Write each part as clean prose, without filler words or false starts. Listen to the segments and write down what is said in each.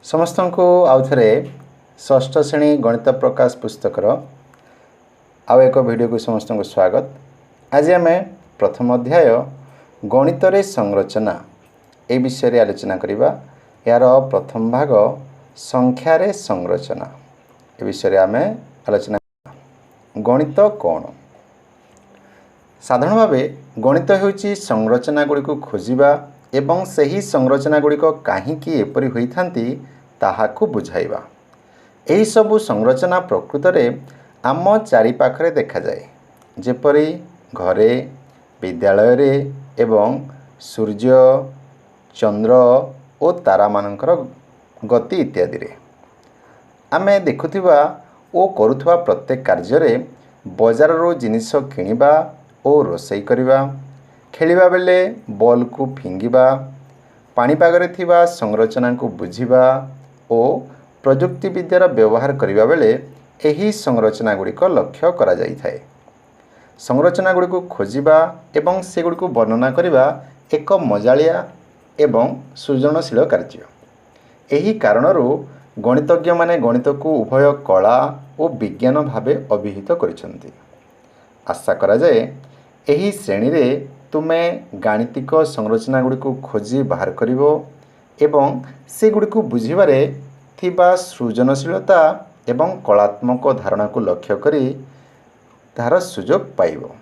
समस्त को आउ थे षष्ठ श्रेणी गणित प्रकाश पुस्तकर आउ एक वीडियो को समस्त को स्वागत। आज आम प्रथम अध्याय गणित रे संरचना ए विषय आलोचना करिबा। यार प्रथम भाग संख्या रे संरचना ए विषय आम आलोचना। गणित कौन? साधारण भावे गणित हेउची संरचना गुड़ी को खोजिबा एवं सही संरचना गुड़ी को काहींकि एपरि होइथांती ताहाकु बुझाइबा। एही सबु संरचना प्रकृत रे आम चारि पाखरे देखा जाए, जेपरि घरे, विद्यालय रे एवं सूर्य, चंद्र और तारा मानकर गति इत्यादि रे। आमे देखुथिबा ओ करुथबा प्रत्येक कार्य रे बजार रो जिनिस किनिबा ओ रोसई करिबा, खेलिबा बेले बॉल को फिंगिबा, पाणीपागरे थिबा संरचना को बुझिबा ओ प्रजुक्ति विद्यार व्यवहार करिबा बेले एही संरचना गुड़िक लक्ष्य करा जाई थाए। संरचना गुड़ी को खोजिबा एवं से गुड़ी को वर्णना करिबा एक मजालिया एवं सृजनशील कार्य। एही कारणरू गणितज्ञ माने गणित को उभय कला और विज्ञान भावे अभिहित करिसेंती। आशा करा जाए एही श्रेणी रे तुमे गाणितिक संरचना गुड़ी को खोजी बाहर करिवो एवं से गुड़ी को बुझिबारे थिबा सृजनशीलता एवं कलात्मक धारणा को लक्ष्य करी तार सुजोग पाइबो।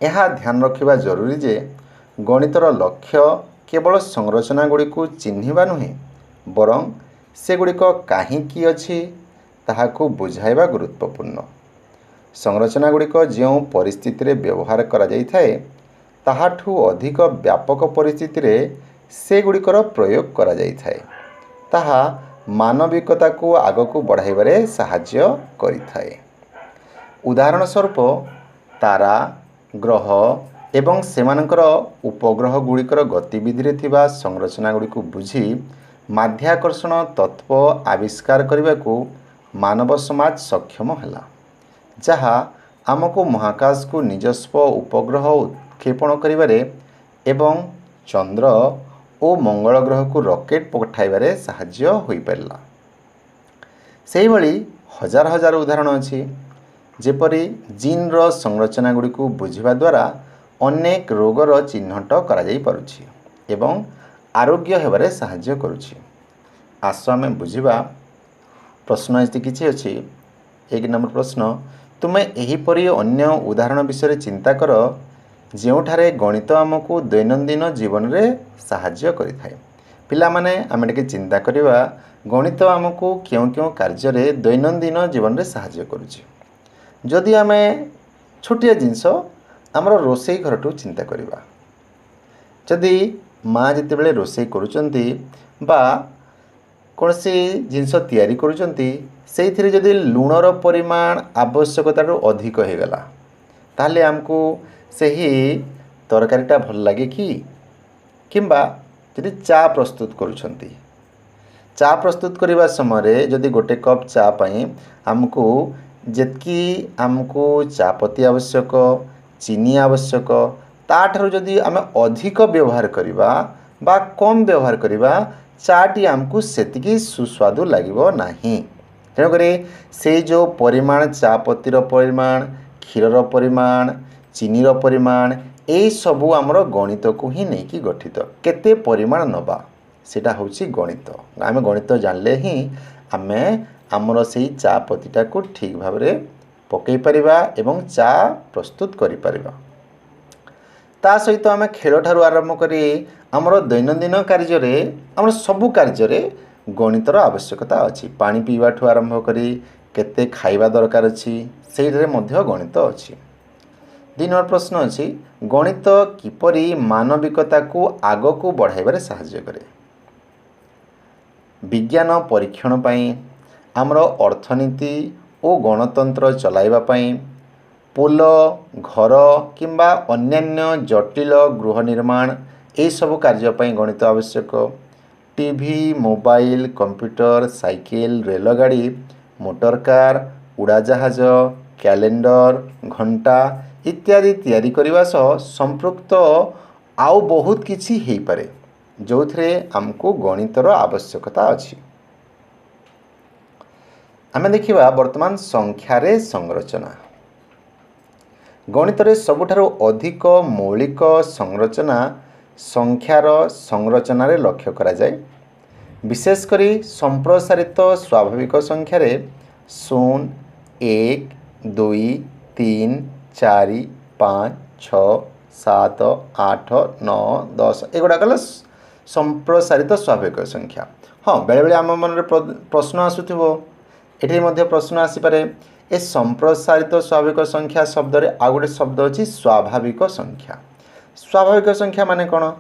यह ध्यान रखिबा जरूरी जे गणितर लक्ष्य केवल संरचना गुड़ी को चिन्हिबा नुहे, बरं से गुड़िक काहींकि अछि ताहाकु बुझाइबा गुरुत्वपूर्ण। संरचना गुड़िक जो परिस्थिति रे व्यवहार करा जाई थाए ताहाठु अधिक व्यापक परिस्थिति रे से गुड़िकर प्रयोग करा जाई थाए। ताहा मानविकता को आगकु बढ़ाइबारे साहाय्य करिथाए। उदाहरण स्वरूप तारा, ग्रह एवं सेमानकर उपग्रह गुड़िकर गतिविधि रे थिबा संरचना गुड़ी को बुझी माध्याकर्षण तत्व आविष्कार करने को मानव समाज सक्षम हैला, जहा आमको महाकाश को निजस्व उपग्रह उत्क्षेपण करिबारे एवं चंद्र और मंगल ग्रह को रॉकेट पठाइबारे साहाय्य होई पारला। सेही भली हजार हजार उदाहरण अछि, जेपरि जीन रो संरचना गुड़ी को बुझिबा द्वारा अनेक रोगर चिन्हट करा जाई पारुछि एवं आरोग्य हेबारे साहाय्य करुछि। आसो आमे बुझिबा प्रश्न एति किछि अछि। एक नंबर प्रश्न, तुमे एहीपरि अन्य उदाहरण विषय चिंता कर जेउठारे गणित आमको दैनंदिन जीवन रे साहाय्य करिथाए। पिला माने आमे टिके चिंता करिबा गणित आमको क्यों क्यों कार्य रे दैनंदिन जीवन रे साहाय्य करुछि। जदि आमे छोटिया जिंस हमर रोसई घरटू चिंता करिबा, जदि माँ जितेबेले रोसई करुचंती बा कोनसी जिंस तैयारी करुचंती सेइथिरे जदि लूणर परिमाण आवश्यकतारू अधिक हो गला ताहले हमको सही तरकारीटा भल लगे किंबा जदि चा प्रस्तुत करुचंती, चा प्रस्तुत करने समय जदि गोटे कप चा पाई हमको जेतकी हमको चापत्ती आवश्यक, चीनी आवश्यक, ताठारू जदि आमे अधिक व्यवहार करिबा बा कम व्यवहार करिबा चाटी हमको सेतिकी सुस्वादु लागिबो नाही। तेणुकरी से जो परिमाण चापत्तीर परिमाण, क्षीरर परिमाण, चीनीर परिमाण ए सबू आमर गणित को ही नहीं कि गठित। केते परिमाण नबा सेटा होची गणित। आमे गणित जानले ही आमे आमर सेही चापत्तीटा को ठीक भाव में पकई परिबा एवं चा प्रस्तुत करि परिबा। ता सहित आमे खेल ठारू आरंभ करी आमर दैनंदिन कार्य रे आमर सबु कार्य रे गणितर आवश्यकता अछि। पानी पीवा ठू आरंभ करी केते खाइबा दरकार अछि सेइरे मध्य गणित अछि। 2 नंबर प्रश्न अछि, गणित किपरि मानविकता को आग को बढ़ाइबारे साहाय्य करे। विज्ञान परीक्षण पाई, आमर अर्थनीति और गणतंत्र चलाइबा पाई, पोल, घर किंबा अन्यान्य जटिल गृह निर्माण ए सब कार्य पाई गणित आवश्यक। टीवी, मोबाइल, कंप्यूटर, साइकिल, रेलगाड़ी, मोटर कार, उड़ाजहाज, कैलेंडर, घंटा इत्यादि तैयारी करने सह संपृक्त आउ बहुत किछि हेई पारे जो थे आमको गणितर आवश्यकता अछि। आमे देखिबा वर्तमान संख्यारे संरचना। गणित रे सबुठारु अधिक मौलिक संरचना संख्यार संरचना रे लक्ष्य करा जाए। विशेष करी संप्रसारित स्वाभाविक संख्या रे 0 1 2 3 4 5 6 7 8 9 10 एगुड़ा कल संप्रसारित स्वाभाविक संख्या। हाँ बेले बेले आम मन प्रश्न आसुथिबो एठी मध्य प्रश्न आसीपारे ए संप्रसारित स्वाभाविक संख्या शब्द रे आ गोटे शब्द अछि स्वाभाविक संख्या। स्वाभाविक संख्या माने कोन?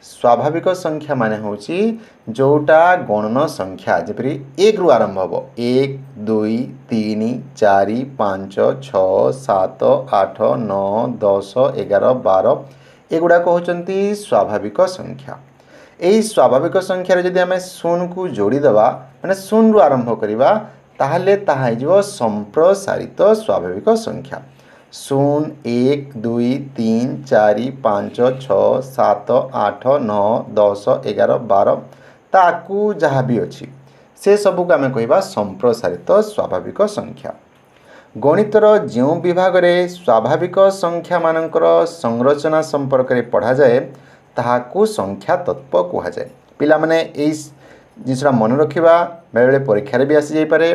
स्वाभाविक संख्या माने होची जोटा गणन संख्या जेपरि 1 रु आरंभ हबो 1 2 3 4 5 6 7 8 9 10 11 12 एगुड़ा कहउचंती स्वाभाविक संख्या। एही स्वाभाविक संख्या रे जदि हमें 0 को जोड़ी देबा माने 0 रु आरंभ करिबा ताहले ताहा हिजो संप्रसारित स्वाभाविक संख्या 0 1 2 3 4 5 6 7 8 9 10 11 12 ताकू जहाँ भी अच्छी से सबू को आम कह संप्रसारित स्वाभाविक संख्या। गणितर जो विभाग रे स्वाभाविक संख्या मानकर संरचना संपर्क में पढ़ा जाए ताहाकू संख्या तत्व कह जाए। पिला माने एई जिनसा मन रखिबा बेले बेले परीक्षा रे भी आसी जाई पारे।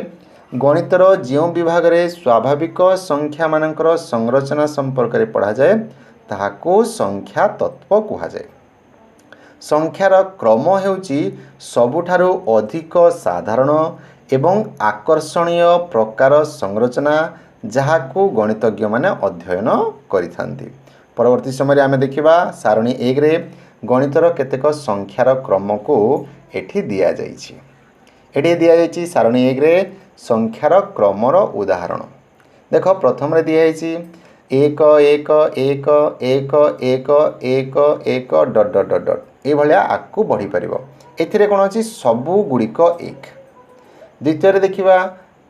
गणितर जो विभाग रे स्वाभाविक संख्या मानकर संरचना संपर्क में पढ़ा जाए ताहाकू संख्या तत्व कह जाए। संख्यार क्रम हेउची सबुठारु अधिक साधारण एवं आकर्षणीय प्रकार संरचना जहाकू गणितज्ञ माने अध्ययन करिथांती। परवर्ती समय आमे देखिबा सारणी 1 रे गणितर केतेक संख्यार क्रम को एठी दिया जाइछि। एठी दिया जाइछि सारणी 1 रे संख्यार क्रमर उदाहरण। देखो प्रथम रे दिया जाइछि 1 1 1 1 1 1 1 डॉट डॉट डॉट डॉट ए भलिया आकू बढ़ी परिबो। एथिरे कोन अछि सबु गुडिक 1। द्वितीय रे देखिबा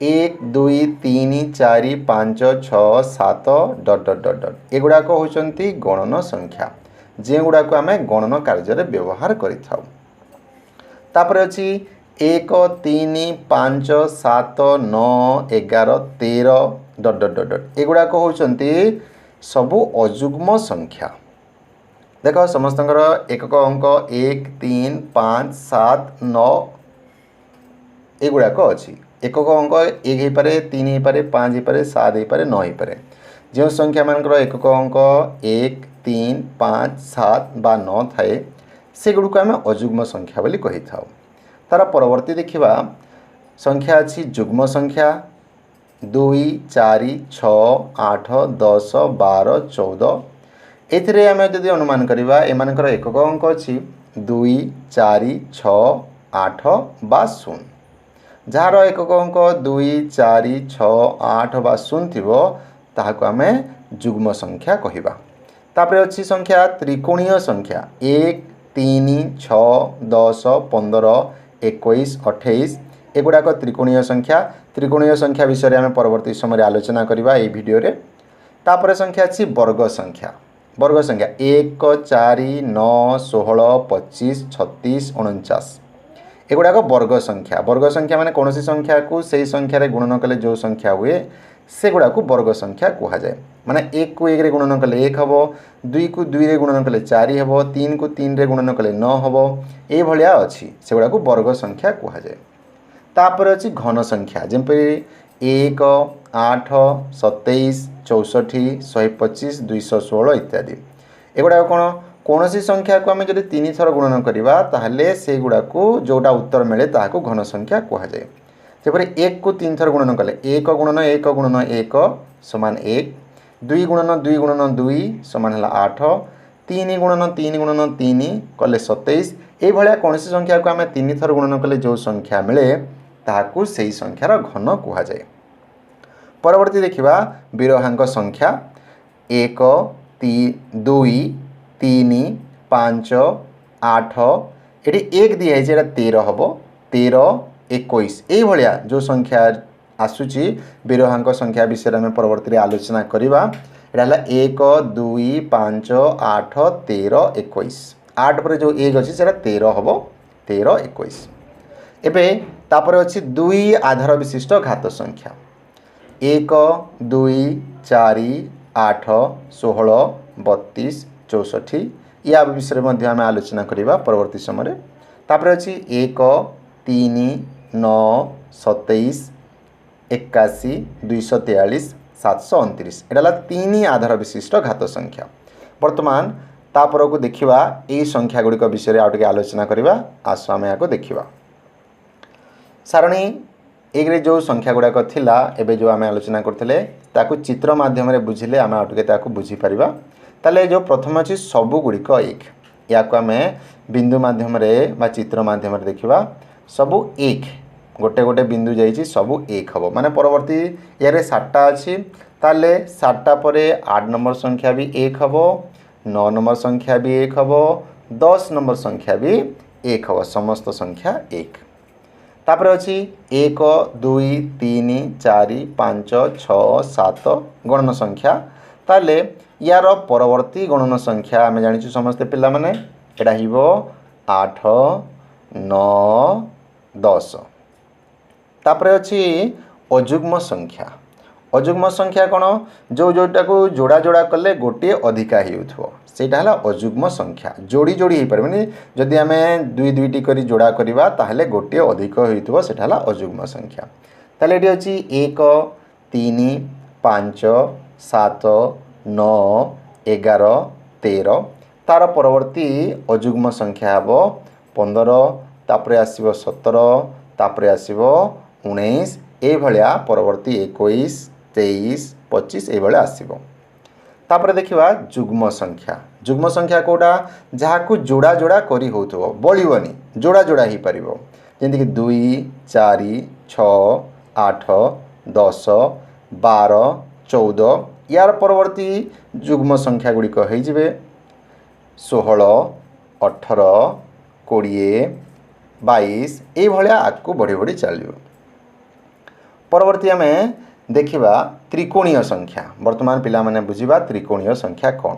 1 2 3 4 5 6 7 डॉट डॉट डॉट डॉट एगुडा को होचंती गणन संख्या जे गुडा को आमे गणन कार्य रे व्यवहार करिथाउ। तापर अछि 1 3 5 7 9 11 13 डॉट डॉट डॉट डॉट एगुडा को होचंती सबु अजुग्म संख्या। देखो समस्तंकर एकक अंक 1 3 5 7 9 एगुडा को अछि। एकक अंक 1 हे पारे 3 हे पारे 5 हे पारे 7 हे पारे 9 हे पारे। जो संख्या मानकर एकक अंक 1 3 5 7 बा 9 थाए से गुड को आम अजुग्म संख्या बोली कहि थाउ। तार परवर्ती देखिबा संख्या अछि जुग्म संख्या 2 4 6 8 10 12 14 एथिरे आम यदि अनुमान करिबा एमानकर एकक अंक अछि 2 4 6 8 बा 0 जार एकक अंक 2 4 6 8 बा 0 थिबो ताहाको आमे जुग्म संख्या कहिबा। तापर अछि संख्या त्रिकोणीय संख्या 1 3 6 10 15 21 28 एगुड़ाक त्रिकोणीय संख्या। त्रिकोणीय संख्या विषय में आम परवर्ती समय आलोचना करबा ए वीडियो रे। तापर संख्या अछि वर्ग संख्या। वर्ग संख्या 1 4 9 16 25 36 49 एगुड़ाक वर्ग संख्या। वर्ग संख्या माने कौन सी संख्या को सही संख्या रे गुणन कले जो संख्या हुए से गुड़ा को वर्ग संख्या कहा जाए। माने 1 को 1 रे गुणन कले 1 हबो 2 को 2 रे गुणन कले 4 हबो 3 को 3 रे गुणन कले 9 हबो ए भलिया अछि से गुड़ा को वर्ग संख्या कहा जाए। तापर अछि घन संख्या जेपरि 1 8 27 64 125 216 इत्यादि एगुड़ा कौन सी संख्या को आम जब 3 थर गुणन करवा ताहले से गुड़ा को जोटा उत्तर मिले ताहाको घन संख्या कहा जाए। सेपरि 1 को 3 थर गुणन कले 1 गुणन 1 गुणन 1 समान 1 2 गुणन 2 गुणन 2 समान है 8 3 गुणन 3 गुणन 3 कले 27 ये भाया कौन सी संख्या को आम 3 थर गुणन कले जो संख्या मिले ताहाको सही संख्यार घन कहा जाए। परवर्ती देखिबा विरहांक संख्या 1 2 3 5 8 एटी 1 दिया है 13 हम 13 21 ये भाया जो संख्या आसूची विरहांक संख्या विषय में परवर्ती आलोचना करवा। एटा 1 2 5 8 13 21 8 पर जो 1 अच्छी 13 हम 13 21 एबे तापर अच्छी दुई आधार विशिष्ट घात संख्या 1 2 4 8 16 32 64 या विषय में आम आलोचना करवा परवर्ती समय। तापर अच्छी 1 3 9 27 81 243 729 एटा 3 आधार विशिष्ट घात संख्या। वर्तमान तापर को देखा यही संख्या गुड़िक विषय आउटे आलोचना करवा। आस आम या देखा सारणी एक रे जो संख्या गुड़ाक थिला एबे जो आम आलोचना करथिले ताकू चित्र माध्यम रे बुझिले आम आउटे ताकू बुझी परिबा। ताले जो प्रथम अछि सबु गुड़िक एक या को आम बिंदु माध्यम रे बा चित्र माध्यम रे देखिबा सबु एक गोटे गोटे बिंदु जाइछि सबु एक हबो माने परवर्ती यारे 7टा अछि ताले 7टा परे 8 नंबर संख्या भी एक हबो 9 नंबर संख्या भी एक हबो 10 नंबर संख्या भी एक हबो समस्त संख्या एक। तापर अछि 1 2 3 4 5 6 7 गणन संख्या ताले यार परवर्ती गणन संख्या आम जानिछु समस्त पिला माने एटा हिबो 8 9 10। तापर अछि अजुग्म संख्या। अजुग्म संख्या कौन जो जोटा को जोड़ा जोड़ा कले गोटे अधिका हेउथो सेटा हला अजुग्म संख्या जोड़ी जोड़ी हो पारे जदि आम दुई दुईटी करी जोड़ा करवा ताहले गोटे अधिक होइथो सेटा हला अजुग्म संख्या। ताले एटी अछि 1 3 5 7 9 11 13 तार परवर्ती अजुग्म संख्या हबो 15 तापरे आसीबो 17 तापरे आसीबो 19 ए भलिया परवर्ती 21 23 25 ए भलिया आसीबो। तापर देखिबा जुग्म संख्या। जुग्म संख्या कोटा जहा को जोड़ा जोड़ा करी होथो बळिवनी जोड़ा जोड़ा ही परिबो जेंति कि 2 4 6 8 10 12 14 यार परवर्ती जुग्म संख्या गुड़ी हो जिवे 16 18 20 22 ए भलिया आकु बढ़ी बढ़ी चलियो। परवर्ती आमे देखिबा त्रिकोणीय संख्या। वर्तमान पिला माने बुझिबा त्रिकोणीय संख्या कौन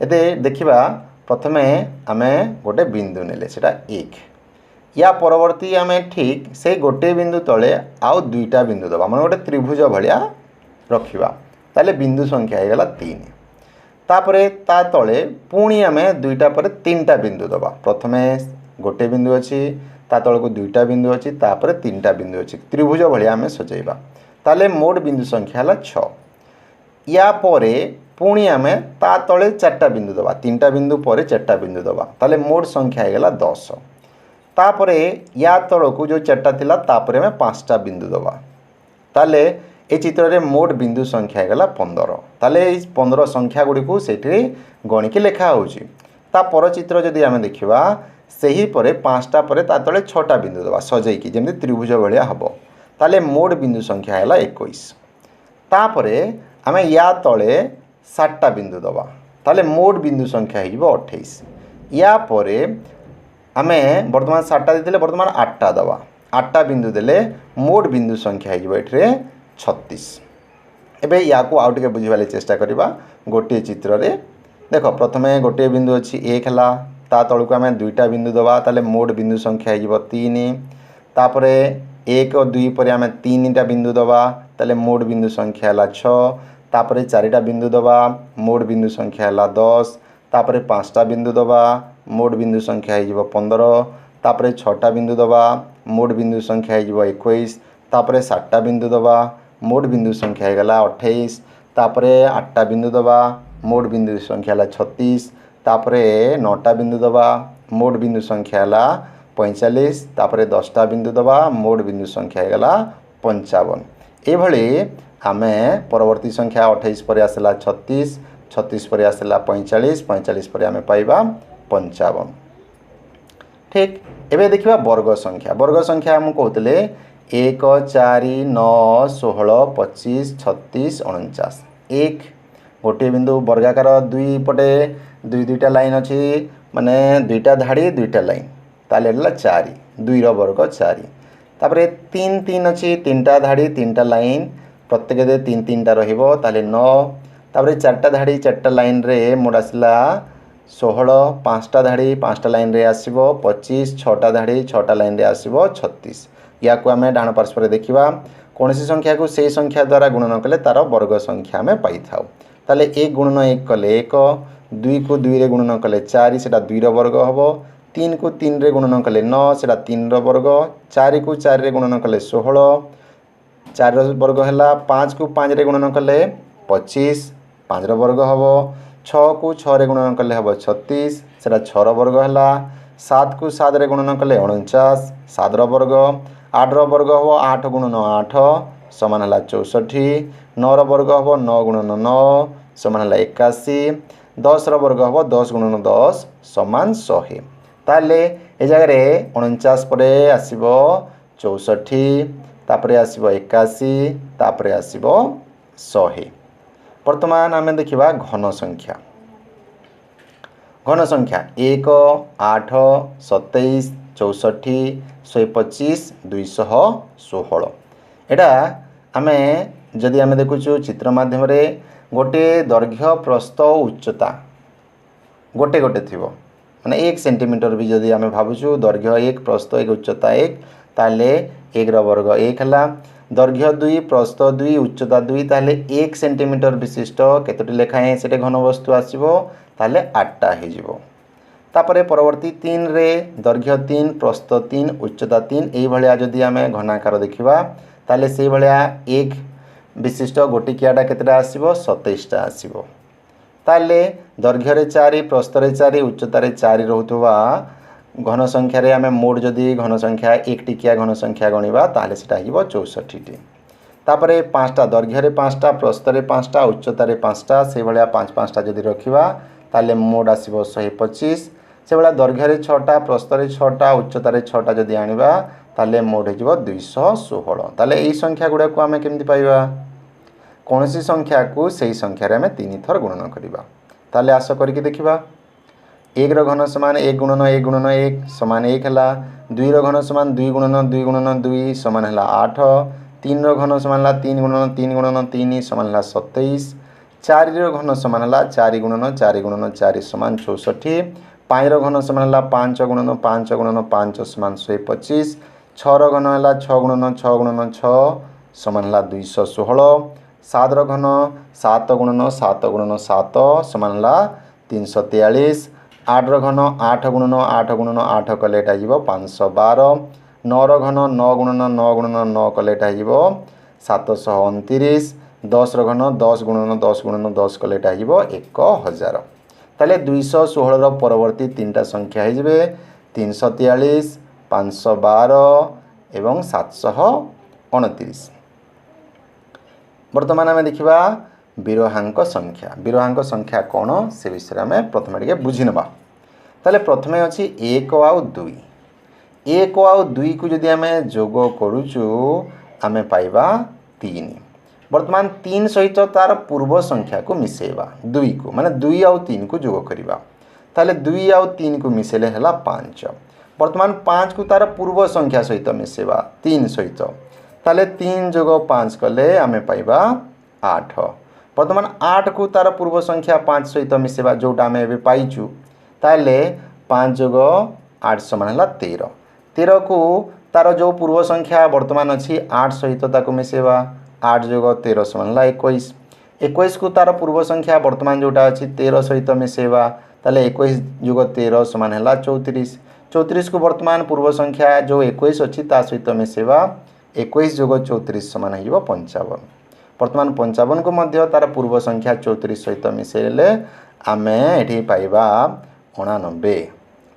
एते देखिबा प्रथमे आमे गोटे बिंदु नेले सेटा 1 या परवर्ती आमे ठीक से गोटे बिंदु तले आउ दुईटा बिंदु दबा माने गोटे त्रिभुज भलिया रखिबा ताले बिंदु संख्या हे गला 3 तापरे ता तले पुणी आमे दुईटा पर तीनटा बिंदु दबा प्रथमे गोटे बिंदु अछि ता तळको दुईटा बिंदु अछि तापरे तीनटा बिंदु अछि त्रिभुज भलिया आमे सजेइबा ताले मोड बिंदु संख्या हला 6 या परे पुणी आमे ता तळे चारटा बिंदु दबा तीनटा बिंदु परे चारटा बिंदु दबा ताले मोड संख्या हे गला 10 तापरे या तळको जो चारटा थिला तापरे आमे पांचटा बिंदु दबा ताले ए चित्र रे मोड बिंदु संख्या हे गला 15 ताले ए 15 संख्या गुडी को सेठी गणिकी लेखा होउची। ता पर चित्र जदी आमे देखिबा सेही परे पांचटा परे ता तळे छटा बिंदु दबा सजेई कि जेमति त्रिभुज भलिया हबो ताले मोड बिंदु संख्या है 21 तापरे आमे या तले 7टा बिंदु दबा ताले मोड बिंदु संख्या है 28 या परे आमे वर्तमान 7टा देथिले वर्तमान 8टा दबा 8टा बिंदु देले मोड बिंदु संख्या है एठरे 36। एबे या को आउट के बुझिबाले चेष्टा करबा गोटे चित्र रे देखो प्रथमे गोटे बिंदु अछि 1 हला ता तळको आमे दुईटा बिंदु दबा ताले मोड बिंदु संख्या है 3 तापरे 1 और 2 पर आम 3टा बिंदु दबा ताले मोड बिंदु संख्या है 6 तापरे 4टा बिंदु दबा मोड बिंदु संख्या है 10 तापरे 5टा बिंदु दबा मोड बिंदु संख्या है 15 तापरे 6टा बिंदु दबा मोड बिंदु संख्या है 21 तापरे 7टा बिंदु दबा मोड बिंदु संख्या है 28 तापरे 8टा बिंदु दबा मोड बिंदु संख्या है 36 तापरे 9टा बिंदु दबा मोड बिंदु संख्या है 45 तापरे 10टा बिंदु दबा मोड बिंदु संख्या है 55 ए भली आमे परवर्ती संख्या 28 पर आसला 36 36 पर आसला 45 45 पर आमे पाइबा 55। ठीक एबे देखिबा वर्ग संख्या हम कहतले 1 4 9 16 25 36 49 एक गोटे बिंदु वर्गाकार दुई पटे दुई दुईटा लाइन अछि माने दुईटा धाड़ी दुईटा लाइन ताले 4 2 रो वर्ग 4 तापरे 3 3 अछि तीनटा धाड़ी तीनटा लाइन प्रत्येक दे 3 3 टा रहिबो ताले 9 तापरे चारटा धाड़ी चारटा लाइन रे मोड आसला 16 पांचटा धाड़ी पांचटा लाइन रे आसीबो 25 छटा धाड़ी छटा लाइन रे आसीबो 36 या को आम डाण पार्श्व देखा कौन सी संख्या को से संख्या द्वारा गुणन कले तार वर्ग संख्या आम पाई था। ताले 1 गुणन 1 कले 1, 2 को 2 रे गुणन कले 4 से 2 रो वर्ग हम, 3 को 3 रे गुणन कले 9 से 3 रो वर्ग, 4 को 4 रे गुणन कले 16 4 रो वर्ग है, 5 को 5 रे गुणन कले 25 5 रो वर्ग हम, 6 को 6 रे गुणन कले हम 36 से 6 रो वर्ग है, 7 को 7 रे गुणन कले 49 7 रो वर्ग, 8 रो वर्ग हम 8 गुणन 8 समान है 64, 9 रो वर्ग हम 9 गुणन 9 समान है 81, 10 रो वर्ग हम 10 गुणन 10 समान 100। ताले ए जगह 49 पर आसीबो 64, तापरे आसीबो 81, तापरे आसीबो 100। वर्तमान आम देखा घन संख्या। घन संख्या 1 8 27 64 125 216। एटा आमे जदि आमे देखुचु चित्र माध्यम रे गोटे दैर्घ्य प्रस्थ उच्चता गोटे गोटे थिबो माने 1 सेंटीमीटर भी जदि आमे भाबुचु दैर्घ्य 1 प्रस्थ 1 उच्चता 1 ताले 1 रो वर्ग 1 हला, दैर्घ्य 2 प्रस्थ 2 उच्चता 2 ताले 1 सेंटीमीटर विशिष्ट केतोटी लेखाए सेटे घन वस्तु आसीबो ताले 8टा हे जिवो। तापरे परवर्ती 3 रे दैर्घ्य 3 प्रस्थ 3 उच्चता 3 एई भलिया जदि आमे घनाकार देखिबा ताले सेई भलिया 1 विशिष्ट गोटिकियाटा केतेटा आसीबो 27टा आसीबो। ताले दैर्घ्य रे 4 प्रस्थ रे 4 उच्चता रे 4 रहउतबा घन संख्या रे आमे मोड जदि घन संख्या 1 टिकिया घन संख्या गणिबा ताले सेटा हिबो 64 टी। तापरे 5टा दैर्घ्य रे 5टा प्रस्थ रे 5टा उच्चता रे 5टा से भलिया 5 5टा जदि रखिबा ताले मोड आसीबो 125। से भलिया दैर्घ्य रे 6टा प्रस्थ रे 6टा उच्चता रे 6टा जदि आनिबा ताले मोड हिजबो 216। ताले एई संख्या गुडा को आमे केमति पाइबा कौन सी संख्या को सही संख्या रे आमे 3 थर गुणन करिबा। ताले आशा करिके देखिबा 1 रो घन समान 1 गुणन 1 गुणन 1 समान 1 हला, 2 रो घन समान 2 गुणन 2 गुणन 2 समान हला 8, 3 रो घन समान हला 3 गुणन 3 गुणन 3 समान हला 27, 4 रो घन समान हला 4 गुणन 4 समान 64, 5 रो घन समान हला 5 गुणन 5 समान 125, 6 रो घन हला 6 गुणन 6 समान हला 216, 7 रो घन 7 गुणन 7 समान हला 343, 8 रो घन 8 गुणन 8 कले एटा हिबो 512, 9 रो घन 9 गुणन 9 कले एटा हिबो 729, 10 रो घन 10 गुणन 10 कले एटा हिबो 1000। ताले 216 रो परवर्ती 3टा संख्या हिजबे 343, 512 एवं 729। वर्तमान आम देखा विरोहांक संख्या। विरोहांक संख्या कौन से विषय में प्रथम टे बुझी नवा। ताले प्रथमे अच्छी 1 आउ 2। 1 आउ 2 को जदि आम जोग करुचु आम पाइबा 3। वर्तमान 3 सहित तार पूर्व संख्या को मिसेबा 2 को माने 2 आउ 3 को जोग करिबा। ताले 2 आउ 3 को मिसेले हला 5। वर्तमान 5 को तार पूर्व संख्या सहित मिसेबा 3 सहित ताले 3 जोग 5 कले आमे पाइबा 8। वर्तमान 8 को तार पूर्व संख्या 5 सहित मिसेबा जोटा आमे एबे पाइचु ताले 5 जोग 8 समान हला 13। 13 को तार जो पूर्व संख्या वर्तमान अच्छी 8 सहित ताको मिसेबा 8 जोग 13 समान हला 21। 21 को तार पूर्व संख्या वर्तमान जोटा अच्छी 13 सहित मिसेबा ताले 21 जोग 13 समान हला 34। 34 को वर्तमान पूर्व संख्या जो 21 अच्छी ता सहित मिसेबा 21 जोग 34 समान हो 55। वर्तमान 55 को मध्य तार पूर्व संख्या 34 सहित मिसेले आमे एठी पाइबा 89।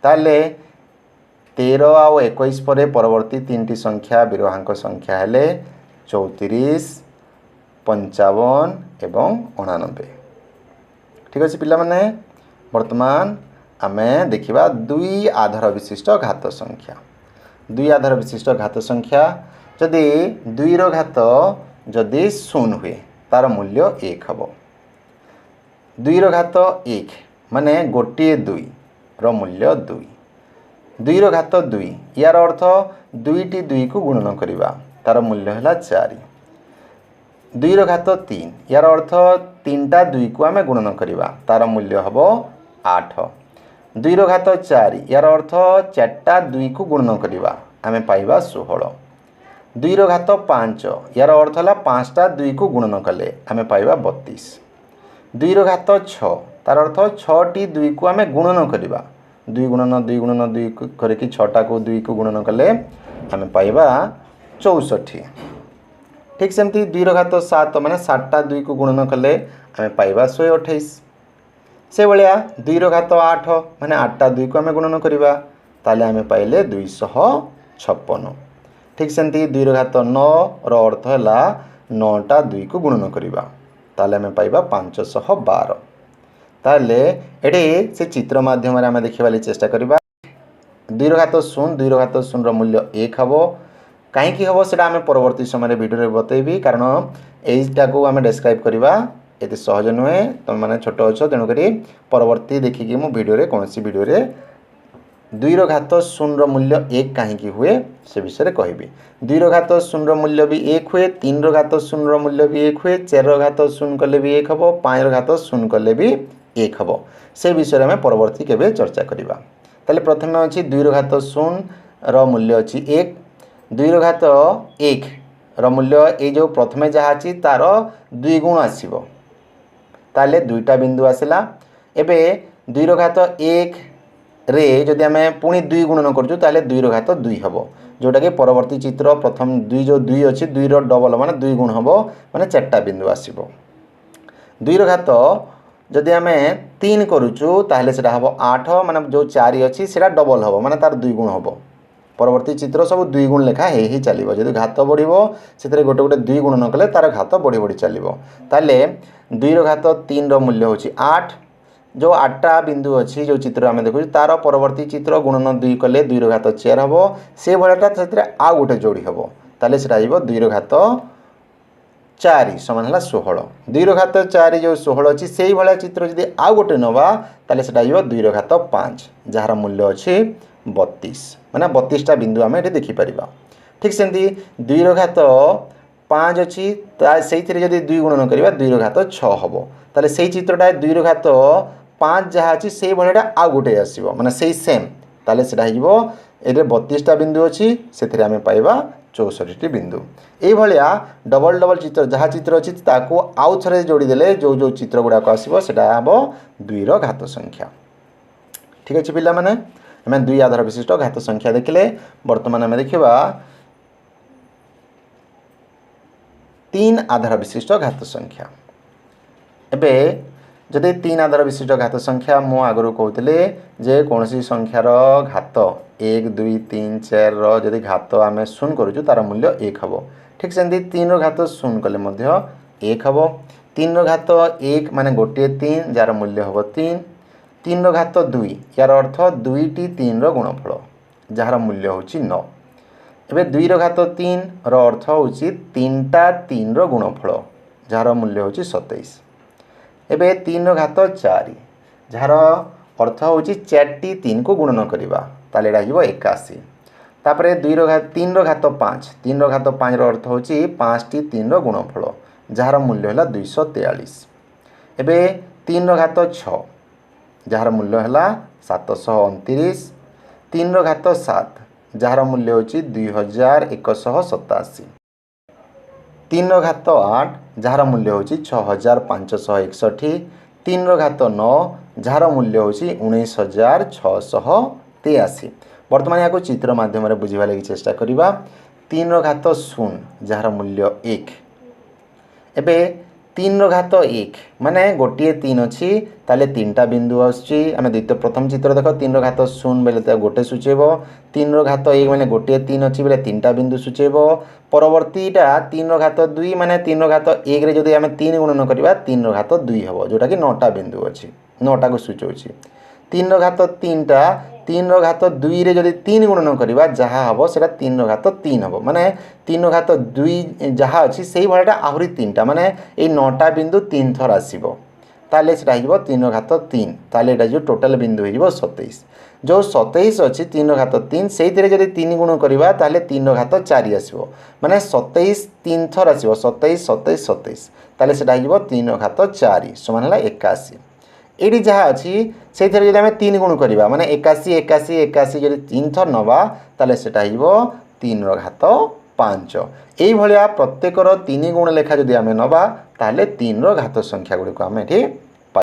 ताले 13 आउ 21 पर परवर्ती 3टी संख्या विरोहांक संख्या हेले 34, 55 एवं 89। ठीक अच्छे पिला माने वर्तमान आमे देखिबा 2 आधार विशिष्ट घात संख्या। 2 आधार विशिष्ट घात संख्या जदि 2 रो घात जदि 0 हुए तार मूल्य 1 हबो। 2 रो घात 1 माने गोटे 2 रो मूल्य 2। 2 रो घात 2 यार अर्थ 2टी 2 को गुणन करिबा तार मूल्य हला 4। 2 रो घात 3 यार अर्थ 3टा 2 को आमे गुणन करिबा तार मूल्य हबो 8। 2 रो घात 4 यार अर्थ 4टा 2 को गुणन करिबा आमे पाइबा 16। 2 ର घात 5 यार अर्थ है 5टा 2 को गुणन कले आम पाइबा 32। 2 ର घात 6 तार अर्थ 6टी 2 को आम गुणन करवा 2 गुणन 2 गुणन 2 करके 6टा को 2 को गुणन कले आम पाइबा 64। ठीक सेमती 2 ର घात 7 माने 7टा 2 को गुणन कले आम पाइबा 128। से भाया 2 ର घात 8 माने 8टा 2 को आम गुणन करवा ताले आम पाइले 256। ठीक सेमती 2 ର घात 9 रो अर्थ है 9टा 2 को गुणन करवा ताले आम पाइबा 512। ताले एटे से चित्र माध्यम आम देखा चेष्टा करवा 2 ର घात 0 2 ର घात 0 मूल्य 1 हम कहीं हम से आम परवर्ती समय भिडियो बतेबी कारण यहीटा को आम डेस्क्राइब करवा ये सहज नुहे तुम मैंने छोट अच्छ तेणुक परवर्ती देखिकी मु भिडियो कौन भिडियो 2 ର घात 0 मूल्य 1 कहीं हुए से विषय कहबी। 2 ର घात 0 मूल्य भी 1 हुए 3 ର घात 0 मूल्य भी 1 हुए 4 ର घात 0 कले भी 1 हम 5 ର घात 0 कले भी 1 हम से विषय में परवर्ती केबे चर्चा करवा। ताले प्रथम अच्छी 2 ର घात 0 रो मूल्य अच्छी 1 2 ର घात 1 रो मूल्य ये जो प्रथम जहाँ अच्छी तार 2 गुण आसो ताले 2टा बिंदु आसला एबे 2 ର घात 1 रे जदि आम पुणी 2 गुणन करूँ ताले 2 ର घात 2 हम जोटा कि परवर्ती चित्र प्रथम 2 जो 2 अच्छी 2 रो डबल माने 2 गुण हम माने 4टा बिंदु आसो 2 ର घात जदि आम 3 करूँ ताहले सेटा हम 8 माने जो 4 अच्छी सेटा डबल हम माने तार 2 गुण हम परवर्ती चित्र सब 2 गुण लेखा ही चलो जब घात बढ़ो से गोटे गोटे 2 गुण न कले तार घात बढ़ी बढ़ी चलो ताले 2 ର घात 3 रो मूल्य होची 8 जो 8टा बिंदु अच्छी जो चित्र आम देखु तार परवर्ती चित्र गुणन 2 कले 2 ର घात 4 हम से भायाटा से आउ गोटे जोड़ी हम ताले से 2 ର घात 4 समान है 16 2 ର घात 4 जो 16 अच्छी से भाया चित्र जब आउ गोटे नवा ताले से 2 ର घात 5 जार मूल्य अच्छी 32 माने 32टा बिंदु आम ये देखिपर। ठीक सेमती 2 ର घात 5 अच्छी से जब 2 गुणन करवा 2 ର घात 6 हम ताले से चित्रटा 2 ର घात 5 जहाँ अच्छी से भाया आउ गोटे आसो माने से सेम ताले से 32टा बिंदु अच्छी से आम पाइबा 64टी बिंदु ये डबल डबल चित्र जहाँ चित्र अच्छी ताको आउ थे जोड़ीदे जो जो चित्र गुड़ाक आसो से हम 2 ର घात संख्या। ठीक अच्छे पिला माने आम 2 आधार विशिष्ट घात संख्या देखिले बर्तमान आम देखा 3 आधार विशिष्ट घात संख्या। एबे जदि 3 आधार विशिष्ट घात संख्या मु आगु कहते जे कौन सी संख्यार घात 1 2 3 4 जदि घात आम 0 करूँ तार मूल्य 1 हम ठीक सेमती 3 ର घात 0 कले 1 हम 3 ର घात 1 माने गोटे 3 जार मूल्य हम 3 3 ର घात 2 यार अर्थ 2टी 3 ର गुणफल जार मूल्य होची 9 एबे 2 ର घात 3 रो अर्थ होची 3टा 3 ର गुणफल जार मूल्य होची 27 एबे 3 ର घात 4 जार अर्थ होची 4टी 3 को गुणन करवा ताले एटा हिबो 81 तापरे 3 ର घात 5 3 ର घात 5 रो अर्थ होची 5टी 3 ର गुणफल जार मूल्य है 243 एबे 3 ର घात 6 जार मूल्य है 729 3 ର घात 7 जार मूल्य होची 2187 3 ର घात 8 जार मूल्य होची 6561 3 ର घात 9 जार मूल्य होची 19683 वर्तमान या चित्र माध्यम बुझा लगी चेष्टा करवा 3 ର घात 0 जार मूल्य 1 एबे 3 ର घात 1 माने गोटे 3 अच्छी ताले 3टा बिंदु आम द्वितीय प्रथम चित्र देख 3 ର घात 0 बेले गोटे सूचेब 3 ର घात 1 माने गोटे 3 अच्छी बेले 3टा बिंदु सूचेब परवर्तीटा 3 ର घात 2 माने 3 ର घात 1 रे जदि आम 3 गुणन करवा 3 ର घात 2 हम जोटा कि 9टा बिंदु अच्छी 9टा को सूचौची 3 ର घात 3टा 3 ର घात 2 रे जदि 3 गुणन करवा जहाँ हम से 3 ର घात 3 हम माने 3 ର घात 2 जहाँ अच्छी से भाया आहरी 3टा माने ये 9टा बिंदु 3 थर आसो ताले से 3 ର घात 3 ताले जो टोटाल बिंदु हो 27 जो 27 अच्छी 3 ର घात 3 से जब 3 गुण करवा ताले 3 ର घात 4 आसो माने 27 3 थर आसो 27 27 27 ताले से 3 ର घात 4 समान है 81 ये जहाँ अच्छी से जब आम 3 गुण करवा माने 81 81 81 जब 3 थर नवा ताले से 3 ର घात 5 এইভাবে প্রত্যেকর 3 গুণ লেখা যদি আমি নবা তাহলে 3 ঘাত সংখ্যা গুড়িक आम ये